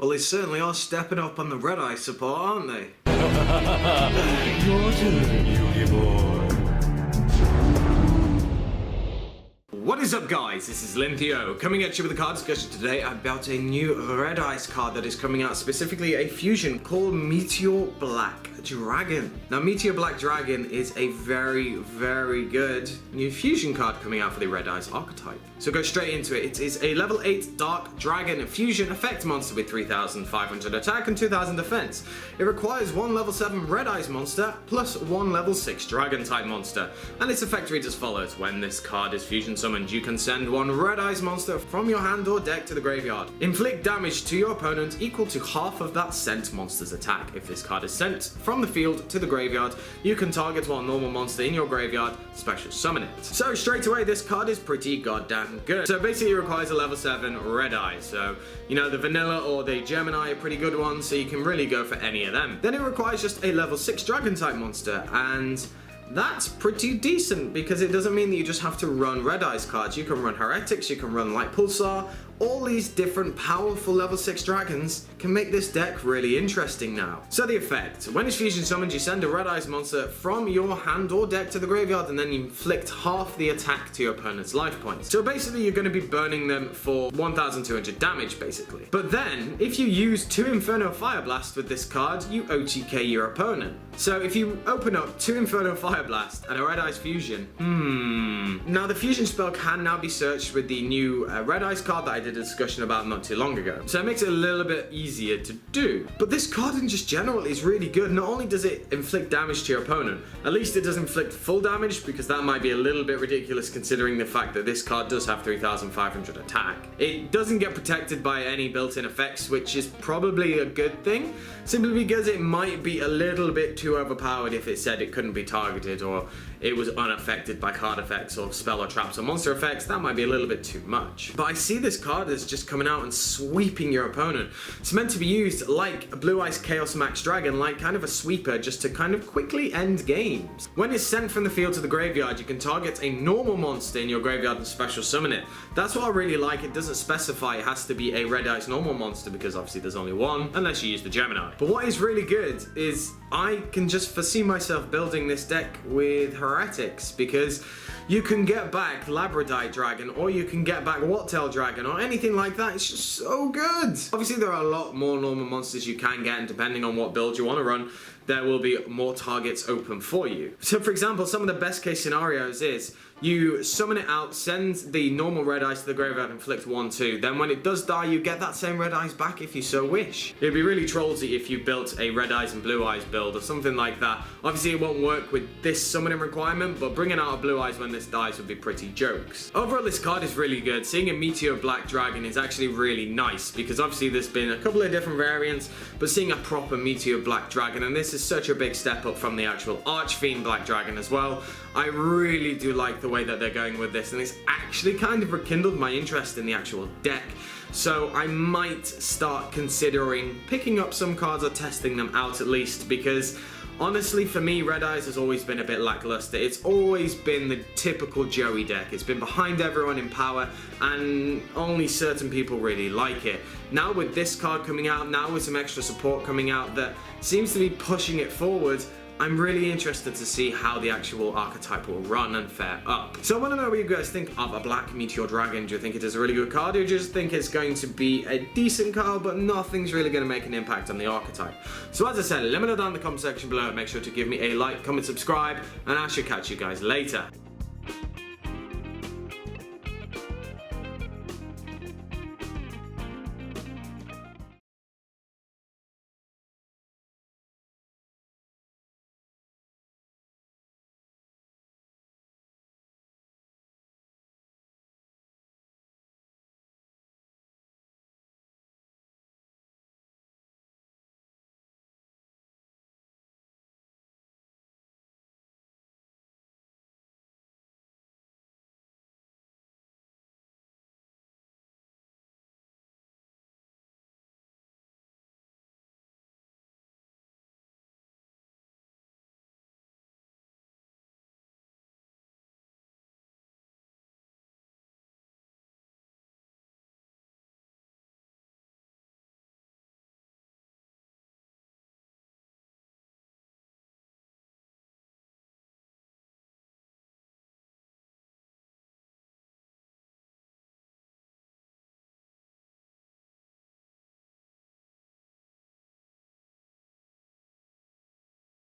Well, they certainly are stepping up on the Red Eye support, aren't they? Your turn, Yugi boy. What is up, guys? This is AlintheaYoh coming at you with a card discussion today about a new Red Eyes card that is coming out, specifically a fusion called Meteor Black Dragon. Now, Meteor Black Dragon is a very, very good new fusion card coming out for the Red Eyes archetype. So go straight into it. It is a level 8 Dark Dragon fusion effect monster with 3,500 attack and 2,000 defense. It requires one level 7 Red Eyes monster plus one level 6 Dragon type monster. And its effect reads as follows. When this card is fusion summoned, you can send one Red Eyes monster from your hand or deck to the graveyard. Inflict damage to your opponent equal to half of that sent monster's attack. If this card is sent from the field to the graveyard, you can target one normal monster in your graveyard, special summon it. So straight away, this card is pretty goddamn good. So basically it requires a level 7 Red Eye. So, you know, the vanilla or the Gemini are pretty good ones, so you can really go for any of them. Then it requires just a level 6 Dragon type monster, and that's pretty decent because it doesn't mean that you just have to run Red Eyes cards. You can run Heretics, you can run Light Pulsar. All these different powerful level 6 dragons can make this deck really interesting now. So the effect. When it's fusion summoned, you send a Red Eyes monster from your hand or deck to the graveyard, and then you inflict half the attack to your opponent's life points. So basically you're going to be burning them for 1,200 damage basically. But then, if you use 2 Inferno Fire Blast with this card, you OTK your opponent. So if you open up 2 Inferno Fire Blast and a Red Eyes fusion, now the fusion spell can now be searched with the new Red Eyes card that I did a discussion about not too long ago. So it makes it a little bit easier to do. But this card in just general is really good. Not only does it inflict damage to your opponent, at least it does inflict full damage, because that might be a little bit ridiculous considering the fact that this card does have 3,500 attack. It doesn't get protected by any built-in effects, which is probably a good thing, simply because it might be a little bit too overpowered if it said it couldn't be targeted or it was unaffected by card effects or spell or traps or monster effects. That might be a little bit too much. But I see this card as just coming out and sweeping your opponent. It's meant to be used like a Blue Eyes Chaos Max Dragon, like kind of a sweeper, just to kind of quickly end games. When it's sent from the field to the graveyard, you can target a normal monster in your graveyard and special summon it. That's what I really like. It doesn't specify it has to be a Red Eyes normal monster, because obviously there's only one, unless you use the Gemini. But what is really good is I can just foresee myself building this deck with Heretics, because you can get back Labradite Dragon, or you can get back Wattail Dragon, or anything like that. It's just so good. Obviously there are a lot more normal monsters you can get, and depending on what build you want to run, there will be more targets open for you. So for example, some of the best case scenarios is you summon it out, send the normal Red Eyes to the graveyard, inflict 1/2. Then when it does die, you get that same Red Eyes back if you so wish. It'd be really trollsy if you built a Red Eyes and Blue Eyes build or something like that. Obviously it won't work with this summoning requirement, but bringing out a Blue Eyes when this dies would be pretty jokes. Overall, this card is really good. Seeing a Meteor Black Dragon is actually really nice, because obviously there's been a couple of different variants, but seeing a proper Meteor Black Dragon, and this is such a big step up from the actual Archfiend Black Dragon as well. I really do like the way that they're going with this, and it's actually kind of rekindled my interest in the actual deck. So I might start considering picking up some cards or testing them out at least, because honestly, for me, Red Eyes has always been a bit lackluster. It's always been the typical Joey deck. It's been behind everyone in power, and only certain people really like it. Now with this card coming out, now with some extra support coming out that seems to be pushing it forward, I'm really interested to see how the actual archetype will run and fare up. So I want to know what you guys think of a Black Meteor Dragon. Do you think it is a really good card, or do you just think it's going to be a decent card, but nothing's really going to make an impact on the archetype? So as I said, let me know down in the comment section below. Make sure to give me a like, comment, subscribe, and I shall catch you guys later.